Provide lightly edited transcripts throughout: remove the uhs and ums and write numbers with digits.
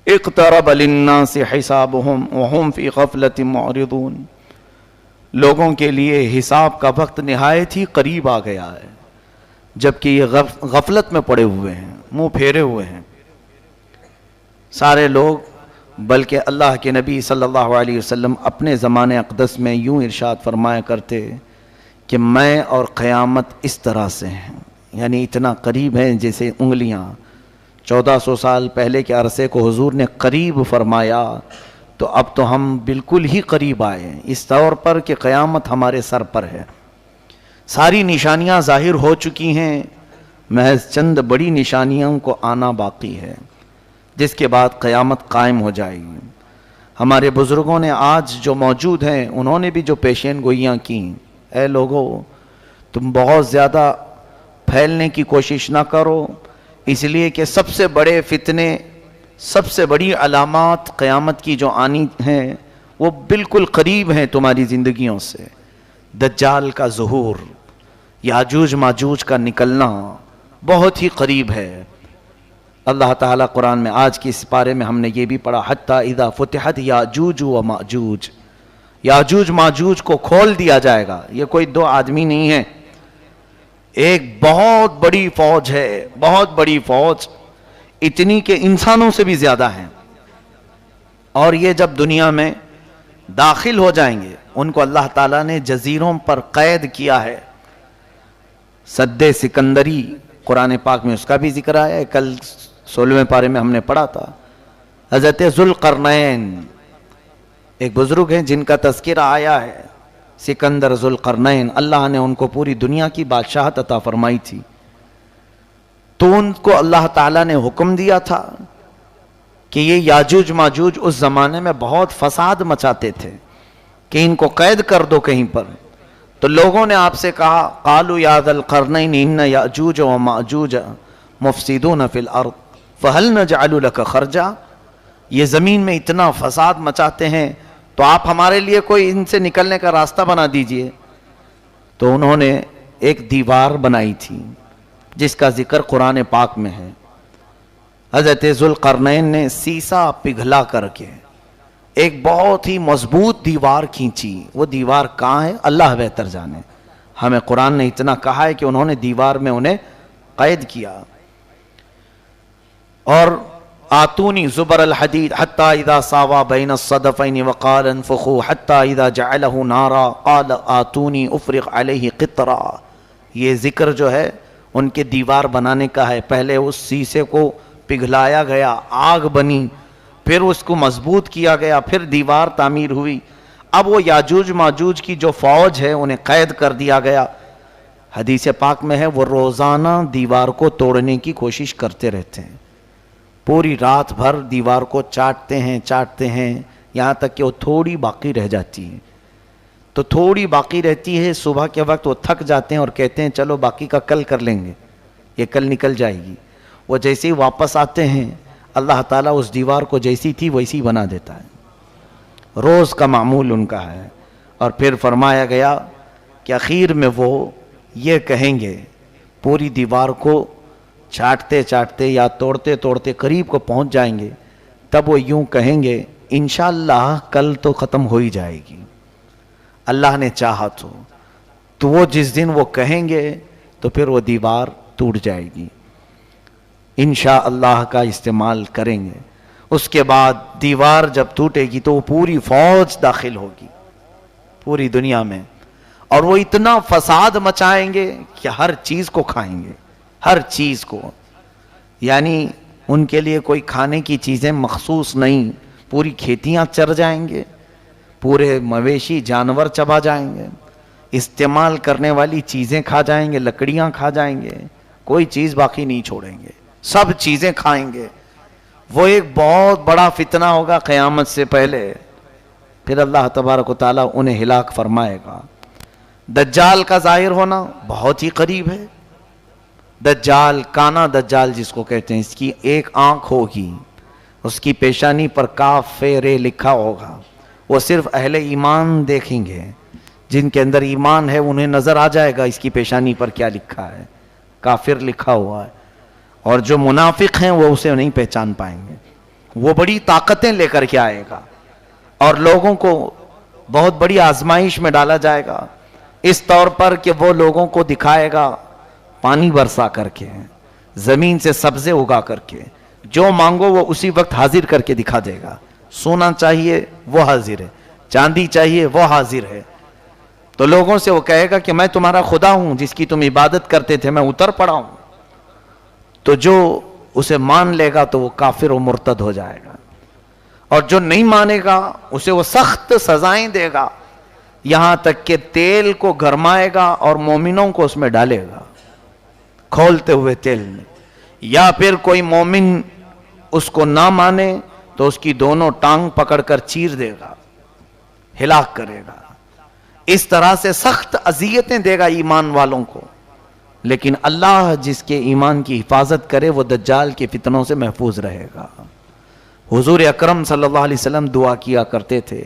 اقترب للناس حسابهم وهم فی غفلۃ معرضون، لوگوں کے لیے حساب کا وقت نہایت ہی قریب آ گیا ہے، جبکہ یہ غفلت میں پڑے ہوئے ہیں، منہ پھیرے ہوئے ہیں سارے لوگ۔ بلکہ اللہ کے نبی صلی اللہ علیہ وسلم اپنے زمانے اقدس میں یوں ارشاد فرمایا کرتے کہ میں اور قیامت اس طرح سے ہیں، یعنی اتنا قریب ہیں جیسے انگلیاں۔ 1400 سال پہلے کے عرصے کو حضور نے قریب فرمایا، تو اب تو ہم بالکل ہی قریب آئے ہیں، اس طور پر کہ قیامت ہمارے سر پر ہے۔ ساری نشانیاں ظاہر ہو چکی ہیں، محض چند بڑی نشانیوں کو آنا باقی ہے، جس کے بعد قیامت قائم ہو جائے گی۔ ہمارے بزرگوں نے آج جو موجود ہیں، انہوں نے بھی جو پیشین گوئیاں کیں، اے لوگو تم بہت زیادہ پھیلنے کی کوشش نہ کرو، اس لیے کہ سب سے بڑے فتنے، سب سے بڑی علامات قیامت کی جو آنی ہیں وہ بالکل قریب ہیں تمہاری زندگیوں سے۔ دجال کا ظہور، یاجوج ماجوج کا نکلنا بہت ہی قریب ہے۔ اللہ تعالیٰ قرآن میں آج کی اس پارے میں ہم نے یہ بھی پڑھا، حتی اذا فتحت یاجوج و ماجوج، یاجوج ماجوج کو کھول دیا جائے گا۔ یہ کوئی دو آدمی نہیں ہے، ایک بہت بڑی فوج ہے، بہت بڑی فوج، اتنی کہ انسانوں سے بھی زیادہ ہیں۔ اور یہ جب دنیا میں داخل ہو جائیں گے، ان کو اللہ تعالیٰ نے جزیروں پر قید کیا ہے۔ سد سکندری قرآن پاک میں اس کا بھی ذکر آیا ہے، کل 16ویں پارے میں ہم نے پڑھا تھا۔ حضرت ذوالقرنین ایک بزرگ ہیں جن کا تذکرہ آیا ہے، سکندر ذوالقرنین، اللہ نے ان کو پوری دنیا کی بادشاہت عطا فرمائی تھی، تو ان کو اللہ تعالیٰ نے حکم دیا تھا کہ یہ یاجوج ماجوج اس زمانے میں بہت فساد مچاتے تھے کہ ان کو قید کر دو کہیں پر۔ تو لوگوں نے آپ سے کہا، قالوا یا ذا القرنین ان یاجوج و ماجوج مفسدون فی الارض فہل نجعل لک خرجا، یہ زمین میں اتنا فساد مچاتے ہیں تو آپ ہمارے لیے کوئی ان سے نکلنے کا راستہ بنا دیجئے۔ تو انہوں نے ایک دیوار بنائی تھی جس کا ذکر قرآن پاک میں ہے۔ حضرت ذوالقرنین نے سیسا پگھلا کر کے ایک بہت ہی مضبوط دیوار کھینچی۔ وہ دیوار کہاں ہے اللہ بہتر جانے، ہمیں قرآن نے اتنا کہا ہے کہ انہوں نے دیوار میں انہیں قید کیا۔ اور آتونی زبر الحدید حتی اذا ساوا بین الصدفین وقال انفخوا حتی اذا جعلہ نارا قال آتونی افرغ علیہ قطرا، یہ ذکر جو ہے ان کے دیوار بنانے کا ہے۔ پہلے اس سیسے کو پگھلایا گیا، آگ بنی، پھر اس کو مضبوط کیا گیا، پھر دیوار تعمیر ہوئی۔ اب وہ یاجوج ماجوج کی جو فوج ہے انہیں قید کر دیا گیا۔ حدیث پاک میں ہے وہ روزانہ دیوار کو توڑنے کی کوشش کرتے رہتے ہیں، پوری رات بھر دیوار کو چاٹتے ہیں یہاں تک کہ وہ تھوڑی باقی رہ جاتی ہے۔ تو تھوڑی باقی رہتی ہے، صبح کے وقت وہ تھک جاتے ہیں اور کہتے ہیں چلو باقی کا کل کر لیں گے، یہ کل نکل جائے گی۔ وہ جیسے ہی واپس آتے ہیں اللہ تعالیٰ اس دیوار کو جیسی تھی ویسی بنا دیتا ہے، روز کا معمول ان کا ہے۔ اور پھر فرمایا گیا کہ اخیر میں وہ یہ کہیں گے، پوری دیوار کو چاٹتے چاٹتے یا توڑتے توڑتے قریب کو پہنچ جائیں گے، تب وہ یوں کہیں گے انشاءاللہ کل تو ختم ہو ہی جائے گی، اللہ نے چاہا تو وہ جس دن وہ کہیں گے تو پھر وہ دیوار ٹوٹ جائے گی، انشاءاللہ کا استعمال کریں گے۔ اس کے بعد دیوار جب ٹوٹے گی تو وہ پوری فوج داخل ہوگی پوری دنیا میں، اور وہ اتنا فساد مچائیں گے کہ ہر چیز کو کھائیں گے، ہر چیز کو، یعنی ان کے لیے کوئی کھانے کی چیزیں مخصوص نہیں، پوری کھیتیاں چر جائیں گے، پورے مویشی جانور چبا جائیں گے، استعمال کرنے والی چیزیں کھا جائیں گے، لکڑیاں کھا جائیں گے، کوئی چیز باقی نہیں چھوڑیں گے، سب چیزیں کھائیں گے۔ وہ ایک بہت بڑا فتنہ ہوگا قیامت سے پہلے، پھر اللہ تبارک و تعالیٰ انہیں ہلاک فرمائے گا۔ دجال کا ظاہر ہونا بہت ہی قریب ہے۔ دجال، کانا دجال جس کو کہتے ہیں، اس کی ایک آنکھ ہوگی، اس کی پیشانی پر کاف رے لکھا ہوگا، وہ صرف اہل ایمان دیکھیں گے، جن کے اندر ایمان ہے انہیں نظر آ جائے گا اس کی پیشانی پر کیا لکھا ہے، کافر لکھا ہوا ہے، اور جو منافق ہیں وہ اسے نہیں پہچان پائیں گے۔ وہ بڑی طاقتیں لے کر کے آئے گا اور لوگوں کو بہت بڑی آزمائش میں ڈالا جائے گا، اس طور پر کہ وہ لوگوں کو دکھائے گا پانی برسا کر کے، زمین سے سبزے اگا کر کے، جو مانگو وہ اسی وقت حاضر کر کے دکھا دے گا۔ سونا چاہیے وہ حاضر ہے، چاندی چاہیے وہ حاضر ہے۔ تو لوگوں سے وہ کہے گا کہ میں تمہارا خدا ہوں جس کی تم عبادت کرتے تھے، میں اتر پڑا ہوں۔ تو جو اسے مان لے گا تو وہ کافر و مرتد ہو جائے گا، اور جو نہیں مانے گا اسے وہ سخت سزائیں دے گا، یہاں تک کہ تیل کو گرمائے گا اور مومنوں کو اس میں ڈالے گا کھولتے ہوئے تیل میں، یا پھر کوئی مومن اس کو نہ مانے تو اس کی دونوں ٹانگ پکڑ کر چیر دے گا، ہلاک کرے گا۔ اس طرح سے سخت اذیتیں دے گا ایمان والوں کو، لیکن اللہ جس کے ایمان کی حفاظت کرے وہ دجال کے فتنوں سے محفوظ رہے گا۔ حضور اکرم صلی اللہ علیہ وسلم دعا کیا کرتے تھے،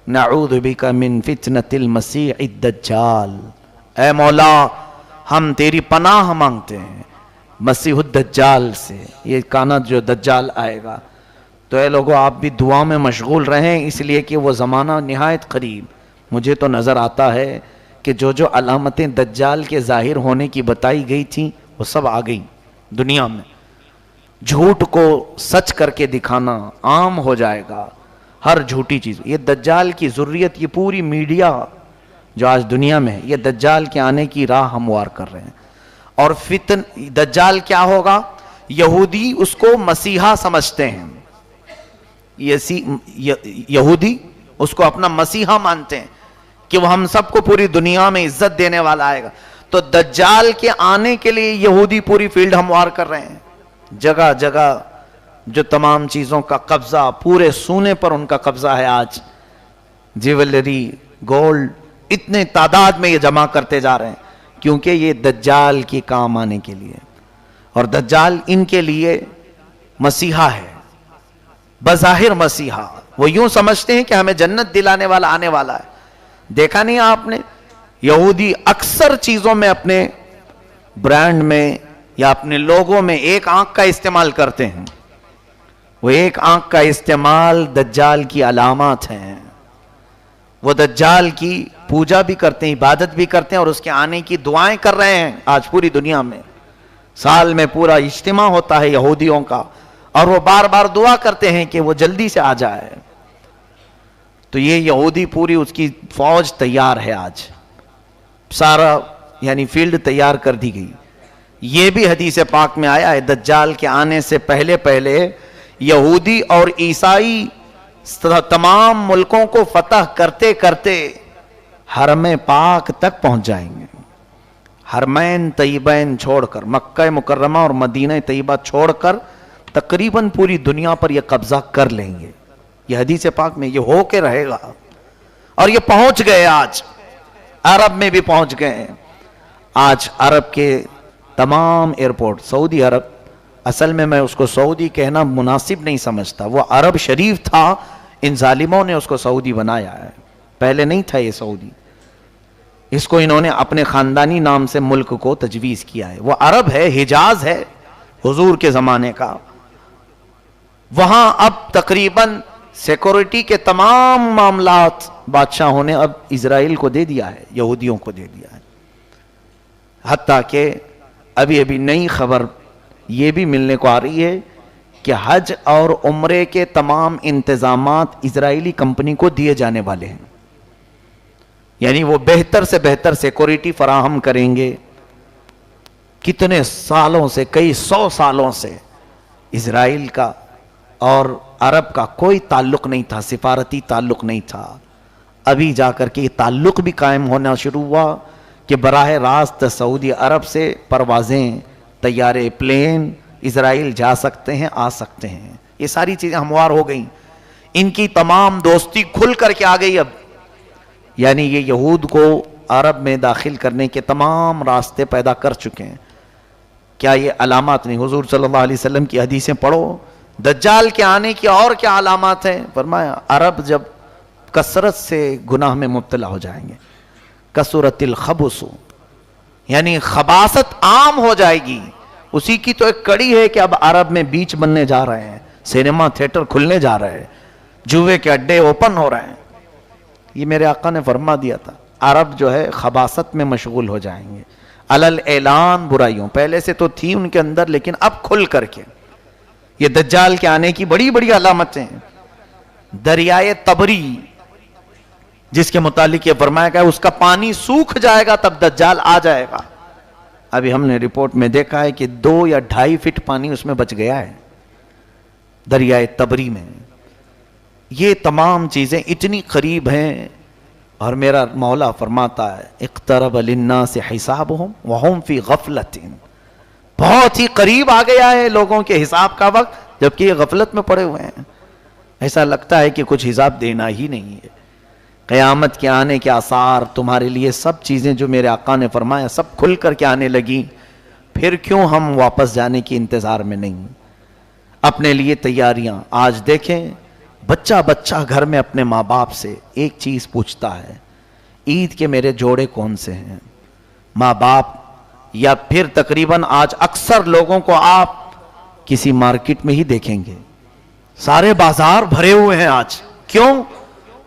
نعوذ بک من فتنة المسیح الدجال، اے مولا ہم تیری پناہ مانگتے ہیں مسیح الدجال سے، یہ کانا جو دجال آئے گا۔ تو اے لوگوں آپ بھی دعا میں مشغول رہیں، اس لیے کہ وہ زمانہ نہایت قریب۔ مجھے تو نظر آتا ہے کہ جو علامتیں دجال کے ظاہر ہونے کی بتائی گئی تھیں وہ سب آ گئی دنیا میں۔ جھوٹ کو سچ کر کے دکھانا عام ہو جائے گا، ہر جھوٹی چیز۔ یہ دجال کی ذریت، یہ پوری میڈیا جو آج دنیا میں ہے، یہ دجال کے آنے کی راہ ہموار کر رہے ہیں۔ اور دجال کیا ہوگا؟ یہودی اس کو مسیحا سمجھتے ہیں، یہودی اس کو اپنا مسیحا مانتے ہیں کہ وہ ہم سب کو پوری دنیا میں عزت دینے والا آئے گا۔ تو دجال کے آنے کے لیے یہودی پوری فیلڈ ہموار کر رہے ہیں، جگہ جگہ جو تمام چیزوں کا قبضہ، پورے سونے پر ان کا قبضہ ہے آج، جیولری، گولڈ، اتنے تعداد میں یہ جمع کرتے جا رہے ہیں، کیونکہ یہ دجال کی کام آنے کے لیے۔ اور دجال ان کے لیے مسیحا ہے، بظاہر مسیحا۔ وہ یوں سمجھتے ہیں کہ ہمیں جنت دلانے والا آنے والا ہے۔ دیکھا نہیں آپ نے یہودی اکثر چیزوں میں، اپنے برانڈ میں یا اپنے لوگوں میں ایک آنکھ کا استعمال کرتے ہیں، وہ ایک آنکھ کا استعمال دجال کی علامات ہیں۔ وہ دجال کی پوجا بھی کرتے ہیں، عبادت بھی کرتے ہیں، اور اس کے آنے کی دعائیں کر رہے ہیں آج پوری دنیا میں۔ سال میں پورا اجتماع ہوتا ہے یہودیوں کا، اور وہ بار بار دعا کرتے ہیں کہ وہ جلدی سے آ جائے۔ تو یہ یہودی پوری اس کی فوج تیار ہے آج، سارا یعنی فیلڈ تیار کر دی گئی۔ یہ بھی حدیث پاک میں آیا ہے، دجال کے آنے سے پہلے پہلے یہودی اور عیسائی تمام ملکوں کو فتح کرتے کرتے حرم پاک تک پہنچ جائیں گے۔ حرمین طیبین چھوڑ کر، مکہ مکرمہ اور مدینہ طیبہ چھوڑ کر تقریباً پوری دنیا پر یہ قبضہ کر لیں گے۔ یہ حدیث پاک میں یہ ہو کے رہے گا، اور یہ پہنچ گئے، آج عرب میں بھی پہنچ گئے۔ آج عرب کے تمام ایئرپورٹ، سعودی عرب، اصل میں اس کو سعودی کہنا مناسب نہیں سمجھتا، وہ عرب شریف تھا، ان ظالموں نے اس کو سعودی بنایا ہے، پہلے نہیں تھا یہ سعودی، اس کو انہوں نے اپنے خاندانی نام سے ملک کو تجویز کیا ہے۔ وہ عرب ہے، حجاز ہے حضور کے زمانے کا۔ وہاں اب تقریباً سیکورٹی کے تمام معاملات بادشاہوں نے اب اسرائیل کو دے دیا ہے، یہودیوں کو دے دیا ہے۔ حتیٰ کہ ابھی نئی خبر یہ بھی ملنے کو آ رہی ہے کہ حج اور عمرے کے تمام انتظامات اسرائیلی کمپنی کو دیے جانے والے ہیں، یعنی وہ بہتر سے بہتر سیکورٹی فراہم کریں گے۔ کتنے سالوں سے، کئی 100 سالوں سے اسرائیل کا اور عرب کا کوئی تعلق نہیں تھا، سفارتی تعلق نہیں تھا۔ ابھی جا کر کے یہ تعلق بھی قائم ہونا شروع ہوا کہ براہ راست سعودی عرب سے پروازیں، طیارے، پلین اسرائیل جا سکتے ہیں، آ سکتے ہیں۔ یہ ساری چیزیں ہموار ہو گئیں، ان کی تمام دوستی کھل کر کے آ گئی اب، یعنی یہ یہود کو عرب میں داخل کرنے کے تمام راستے پیدا کر چکے ہیں۔ کیا یہ علامات نہیں؟ حضور صلی اللہ علیہ وسلم کی حدیثیں پڑھو، دجال کے آنے کی اور کیا علامات ہیں؟ فرمایا عرب جب کثرت سے گناہ میں مبتلا ہو جائیں گے، کثرت الخبث، یعنی خباثت عام ہو جائے گی۔ اسی کی تو ایک کڑی ہے کہ اب عرب میں بیچ بننے جا رہے ہیں، سینما تھیٹر کھلنے جا رہے ہیں، جوئے کے اڈے اوپن ہو رہے ہیں. یہ میرے آقا نے فرما دیا تھا عرب جو ہے خباثت میں مشغول ہو جائیں گے، علل اعلان برائیوں. پہلے سے تو تھی ان کے اندر لیکن اب کھل کر کے. یہ دجال کے آنے کی بڑی بڑی علامتیں ہیں. دریائے تبری جس کے متعلق یہ فرمایا گیا اس کا پانی سوکھ جائے گا تب دجال آ جائے گا. ابھی ہم نے رپورٹ میں دیکھا ہے کہ 2 یا 2.5 فٹ پانی اس میں بچ گیا ہے دریائے تبری میں. یہ تمام چیزیں اتنی قریب ہیں اور میرا مولا فرماتا ہے اقترب للناس حسابهم وهم فی غفلۃ. بہت ہی قریب آ گیا ہے لوگوں کے حساب کا وقت جبکہ یہ غفلت میں پڑے ہوئے ہیں. ایسا لگتا ہے کہ کچھ حساب دینا ہی نہیں ہے. قیامت کے آنے کے آثار تمہارے لیے سب چیزیں جو میرے آقا نے فرمایا سب کھل کر کے آنے لگی. پھر کیوں ہم واپس جانے کی انتظار میں نہیں؟ اپنے لیے تیاریاں. آج دیکھیں بچہ بچہ گھر میں اپنے ماں باپ سے ایک چیز پوچھتا ہے عید کے میرے جوڑے کون سے ہیں. ماں باپ یا پھر تقریباً آج اکثر لوگوں کو آپ کسی مارکیٹ میں ہی دیکھیں گے سارے بازار بھرے ہوئے ہیں آج. کیوں؟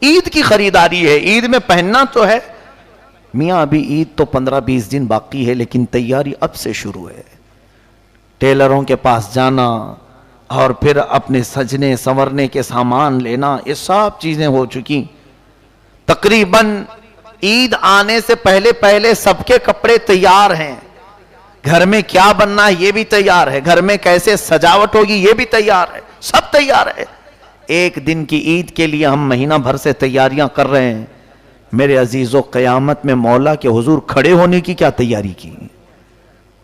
عید کی خریداری ہے. عید میں پہننا تو ہے میاں، ابھی عید تو 15-20 دن باقی ہے لیکن تیاری اب سے شروع ہے. ٹیلروں کے پاس جانا اور پھر اپنے سجنے سنورنے کے سامان لینا، یہ سب چیزیں ہو چکی. تقریباً عید آنے سے پہلے پہلے سب کے کپڑے تیار ہیں. گھر میں کیا بننا ہے یہ بھی تیار ہے، گھر میں کیسے سجاوٹ ہوگی یہ بھی تیار ہے، سب تیار ہے. ایک دن کی عید کے لیے ہم مہینہ بھر سے تیاریاں کر رہے ہیں. میرے عزیزو قیامت میں مولا کے حضور کھڑے ہونے کی کیا تیاری کی؟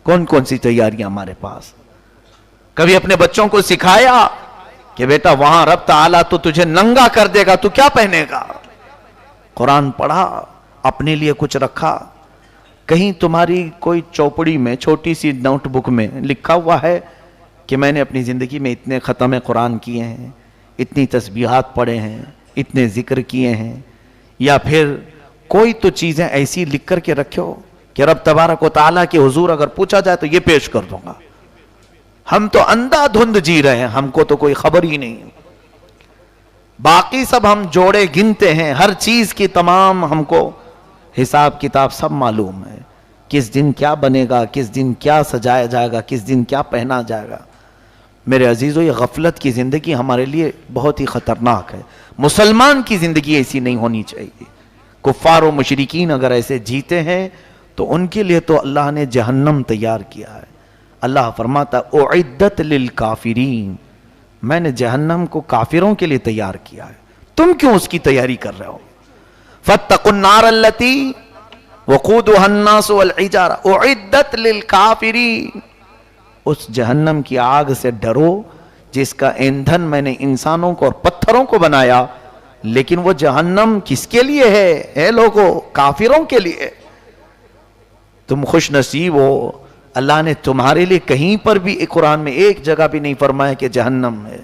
کون کون سی تیاریاں ہمارے پاس؟ کبھی اپنے بچوں کو سکھایا کہ بیٹا وہاں رب تعالیٰ تو تجھے ننگا کر دے گا، تو کیا پہنے گا؟ قرآن پڑھا، اپنے لیے کچھ رکھا؟ کہیں تمہاری کوئی چوپڑی میں چھوٹی سی نوٹ بک میں لکھا ہوا ہے کہ میں نے اپنی زندگی میں اتنے ختم قرآن کیے ہیں، اتنی تسبیحات پڑھے ہیں، اتنے ذکر کیے ہیں؟ یا پھر کوئی تو چیزیں ایسی لکھ کر کے رکھو کہ رب تبارک و تعالیٰ کے حضور اگر پوچھا جائے تو یہ پیش کر دوں گا. ہم تو اندھا دھند جی رہے ہیں، ہم کو تو کوئی خبر ہی نہیں. باقی سب ہم جوڑے گنتے ہیں، ہر چیز کی تمام ہم کو حساب کتاب سب معلوم ہے. کس دن کیا بنے گا، کس دن کیا سجایا جائے گا، کس دن کیا پہنا جائے گا. میرے عزیزو یہ غفلت کی زندگی ہمارے لیے بہت ہی خطرناک ہے. مسلمان کی زندگی ایسی نہیں ہونی چاہیے. کفار و مشرکین اگر ایسے جیتے ہیں تو ان کے لیے تو اللہ نے جہنم تیار کیا ہے. اللہ فرماتا اعدت للکافرین، میں نے جہنم کو کافروں کے لیے تیار کیا ہے. تم کیوں اس کی تیاری کر رہے ہو؟ فاتقوا النار التي وقودها الناس والحجارة اعدت للکافرین، اس جہنم کی آگ سے ڈرو جس کا ایندھن میں نے انسانوں کو اور پتھروں کو بنایا. لیکن وہ جہنم کس کے لیے ہے؟ اے لوگو کافروں کے لیے. تم خوش نصیب ہو، اللہ نے تمہارے لیے کہیں پر بھی قرآن میں ایک جگہ بھی نہیں فرمایا کہ جہنم ہے،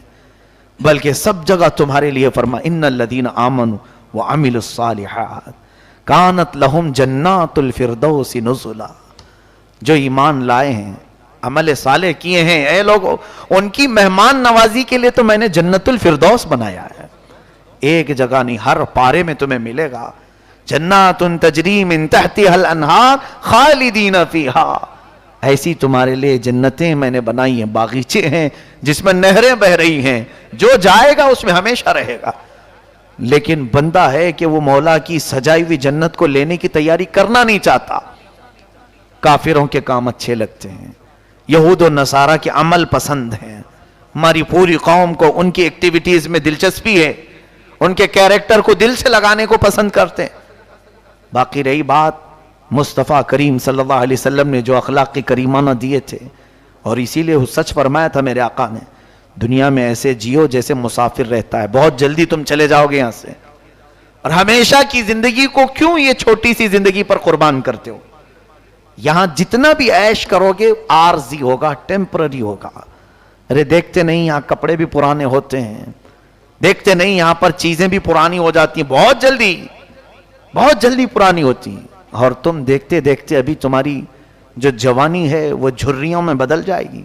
بلکہ سب جگہ تمہارے لیے فرمایا ان الذین آمنوا وعملوا الصالحات کانت لہم جنات الفردوس نزلا. جو ایمان لائے ہیں، عمل صالح کیے ہیں، اے لوگو ان کی مہمان نوازی کے لیے تو میں نے جنت الفردوس بنایا ہے. ایک جگہ نہیں، ہر پارے میں تمہیں ملے گا جنات تجری من تحتها الانہار خالدین فیہا. ایسی تمہارے لیے جنتیں میں نے بنائی ہیں، باغیچے ہیں جس میں نہریں بہ رہی ہیں، جو جائے گا اس میں ہمیشہ رہے گا. لیکن بندہ ہے کہ وہ مولا کی سجائی ہوئی جنت کو لینے کی تیاری کرنا نہیں چاہتا. کافروں کے کام اچھے لگتے ہیں، یہود و نصارہ کے عمل پسند ہیں. ہماری پوری قوم کو ان کی ایکٹیویٹیز میں دلچسپی ہے، ان کے کیریکٹر کو دل سے لگانے کو پسند کرتے ہیں. باقی رہی بات مصطفیٰ کریم صلی اللہ علیہ وسلم نے جو اخلاق کریمانہ دیے تھے، اور اسی لیے سچ فرمایا تھا میرے آقا نے دنیا میں ایسے جیو جیسے مسافر رہتا ہے، بہت جلدی تم چلے جاؤ گے یہاں سے، اور ہمیشہ کی زندگی کو کیوں یہ چھوٹی سی زندگی پر قربان کرتے ہو؟ یہاں جتنا بھی عیش کرو گے عارضی ہوگا، ٹیمپرری ہوگا. ارے دیکھتے نہیں یہاں کپڑے بھی پرانے ہوتے ہیں، دیکھتے نہیں یہاں پر چیزیں بھی پرانی ہو جاتی ہیں، بہت جلدی پرانی ہوتی ہیں. اور تم دیکھتے دیکھتے ابھی تمہاری جو جوانی ہے وہ جھریوں میں بدل جائے گی.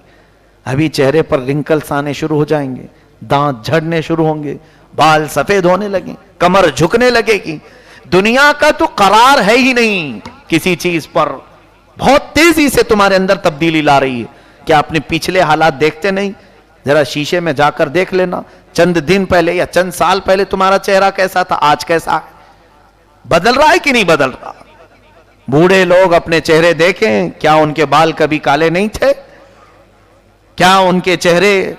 ابھی چہرے پر رنکلز آنے شروع ہو جائیں گے، دانت جھڑنے شروع ہوں گے، بال سفید ہونے لگیں، کمر جھکنے لگے گی. دنیا کا تو قرار ہے ہی نہیں کسی چیز پر. بہت تیزی سے تمہارے اندر تبدیلی لا رہی ہے. کیا اپنے پچھلے حالات دیکھتے نہیں؟ ذرا شیشے میں جا کر دیکھ لینا، چند دن پہلے یا چند سال پہلے تمہارا چہرہ کیسا تھا، آج کیسا ہے؟ بدل رہا ہے کہ نہیں بدل رہا؟ بوڑھے لوگ اپنے چہرے دیکھیں، کیا ان کے بال کبھی کالے نہیں تھے؟ کیا ان کے چہرے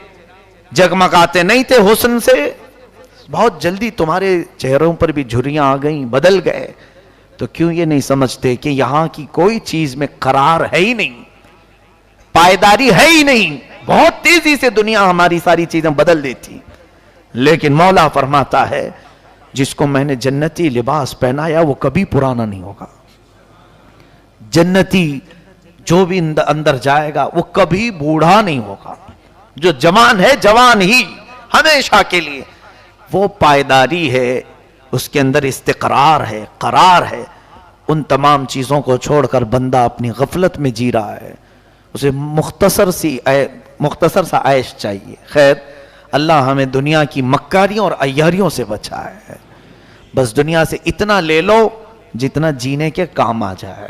جگمگاتے نہیں تھے حسن سے؟ بہت جلدی تمہارے چہروں پر بھی جھریاں آ گئیں، بدل گئے. تو کیوں یہ نہیں سمجھتے کہ یہاں کی کوئی چیز میں قرار ہے ہی نہیں، پائیداری ہے ہی نہیں. بہت تیزی سے دنیا ہماری ساری چیزیں بدل دیتی. لیکن مولا فرماتا ہے جس کو میں نے جنتی لباس پہنایا وہ کبھی پرانا نہیں ہوگا. جنتی جو بھی اندر جائے گا وہ کبھی بوڑھا نہیں ہوگا. جو جوان ہے جوان ہی ہمیشہ کے لیے. وہ پائیداری ہے، اس کے اندر استقرار ہے، قرار ہے. ان تمام چیزوں کو چھوڑ کر بندہ اپنی غفلت میں جی رہا ہے. اسے مختصر سا عیش چاہیے. خیر، اللہ ہمیں دنیا کی مکاریوں اور عیاریوں سے بچائے. بس دنیا سے اتنا لے لو جتنا جینے کے کام آ جائے،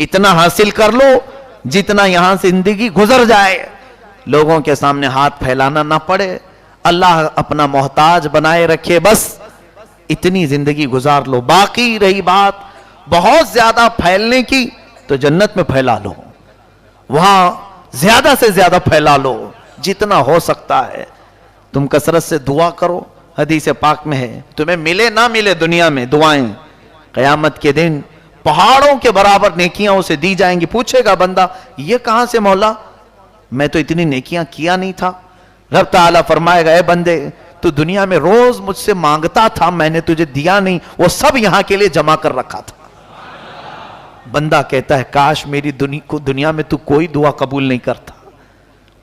اتنا حاصل کر لو جتنا یہاں سے زندگی گزر جائے، لوگوں کے سامنے ہاتھ پھیلانا نہ پڑے، اللہ اپنا محتاج بنائے رکھے، بس اتنی زندگی گزار لو. باقی رہی بات بہت زیادہ پھیلنے کی تو جنت میں پھیلا لو، وہاں زیادہ سے زیادہ پھیلا لو جتنا ہو سکتا ہے. تم کثرت سے دعا کرو. حدیث پاک میں ہے تمہیں ملے نہ ملے دنیا میں دعائیں قیامت کے دن پہاڑوں کے برابر نیکیاں اسے دی جائیں گی. پوچھے گا بندہ یہ کہاں سے مولا، میں تو اتنی نیکیاں کیا نہیں تھا. رب تعالیٰ فرمائے گا اے بندے تو دنیا میں روز مجھ سے مانگتا تھا، میں نے تجھے دیا نہیں، وہ سب یہاں کے لیے جمع کر رکھا تھا. بندہ کہتا ہے کاش میری دنیا میں تو کوئی دعا قبول نہیں کرتا،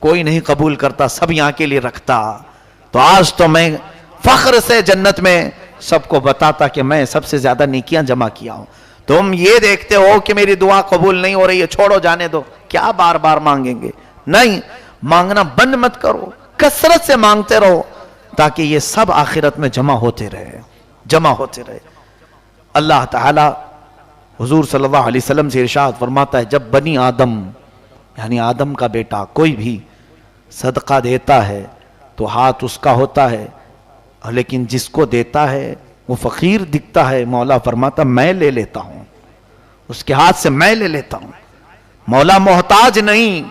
کوئی نہیں قبول کرتا، سب یہاں کے لیے رکھتا. تو آج تو میں فخر سے جنت میں سب کو بتاتا کہ میں سب سے زیادہ نیکیاں جمع کیا ہوں. تم یہ دیکھتے ہو کہ میری دعا قبول نہیں ہو رہی ہے، چھوڑو جانے دو، کیا بار بار مانگیں گے؟ نہیں، مانگنا بند مت کرو، کثرت سے مانگتے رہو تاکہ یہ سب آخرت میں جمع ہوتے رہے. اللہ تعالی حضور صلی اللہ علیہ وسلم سے ارشاد فرماتا ہے جب بنی آدم یعنی آدم کا بیٹا کوئی بھی صدقہ دیتا ہے تو ہاتھ اس کا ہوتا ہے، لیکن جس کو دیتا ہے وہ فقیر دکھتا ہے. مولا فرماتا میں لے لیتا ہوں، اس کے ہاتھ سے میں لے لیتا ہوں. مولا محتاج نہیں.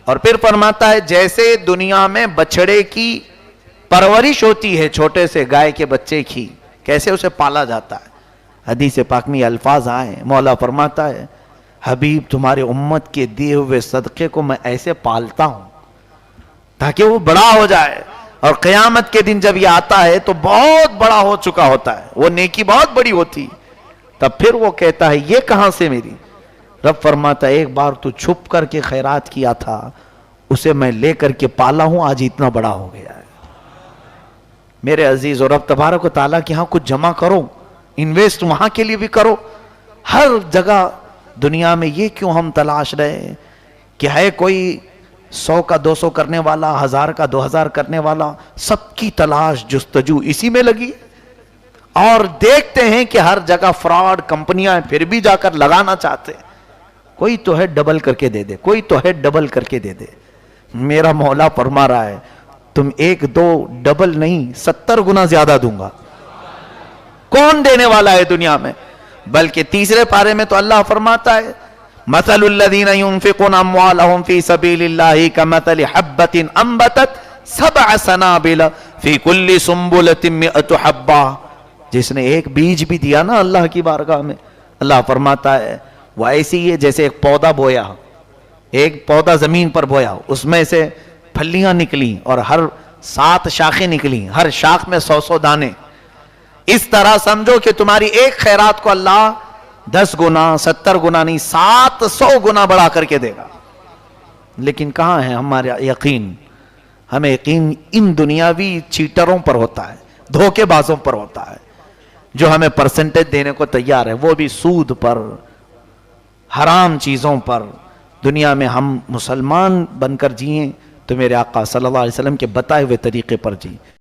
اور پھر فرماتا ہے جیسے دنیا میں بچڑے کی پرورش ہوتی ہے، چھوٹے سے گائے کے بچے کی کیسے اسے پالا جاتا ہے، حدیث پاک میں یہ الفاظ آئے. مولا فرماتا ہے حبیب تمہارے امت کے دیے ہوئے صدقے کو میں ایسے پالتا ہوں تاکہ وہ بڑا ہو جائے، اور قیامت کے دن جب یہ آتا ہے تو بہت بڑا ہو چکا ہوتا ہے، وہ نیکی بہت بڑی ہوتی. تب پھر وہ کہتا ہے یہ کہاں سے میری؟ رب فرماتا ہے ایک بار تو چھپ کر کے خیرات کیا تھا، اسے میں لے کر کے پالا ہوں، آج اتنا بڑا ہو گیا ہے. میرے عزیز، اور رب تبارک و تعالیٰ کے ہاں کچھ جمع کرو، انویسٹ وہاں کے لیے بھی کرو. ہر جگہ دنیا میں یہ کیوں ہم تلاش رہے کہ ہے کوئی 100 کا 200 کرنے والا، 1000 کا 2000 کرنے والا، سب کی تلاش جستجو اسی میں لگی. اور دیکھتے ہیں کہ ہر جگہ فراڈ کمپنیاں پھر بھی جا کر لگانا چاہتے ہیں. کوئی تو ہے ڈبل کر کے دے دے، کوئی تو ہے ڈبل کر کے دے دے. میرا مولا فرما رہا ہے تم 1-2 ڈبل نہیں 70 گنا زیادہ دوں گا. کون دینے والا ہے دنیا میں؟ بلکہ تیسرے پارے میں تو اللہ فرماتا ہے مثل الذین ينفقون اموالهم فی سبیل اللہ کمثل حبۃ انبتت 7 سنابل فی کل سنبلۃ 100 حبہ. جس نے ایک بیج بھی دیا نا اللہ کی بارگاہ میں، اللہ فرماتا ہے وہ ایسی ہے جیسے ایک پودا بویا، ایک پودا زمین پر بویا، اس میں سے پھلیاں نکلی اور ہر 7 شاخیں نکلی، ہر شاخ میں 100 دانے. اس طرح سمجھو کہ تمہاری ایک خیرات کو اللہ 10 گنا 70 گنا نہیں 700 گنا بڑھا کر کے دے گا. لیکن کہاں ہے ہمارا یقین؟ ہمیں یقین ان دنیاوی چیٹروں پر ہوتا ہے، دھوکے بازوں پر ہوتا ہے، جو ہمیں پرسنٹیج دینے کو تیار ہے، وہ بھی سود پر، حرام چیزوں پر. دنیا میں ہم مسلمان بن کر جئیں تو میرے آقا صلی اللہ علیہ وسلم کے بتائے ہوئے طریقے پر جی.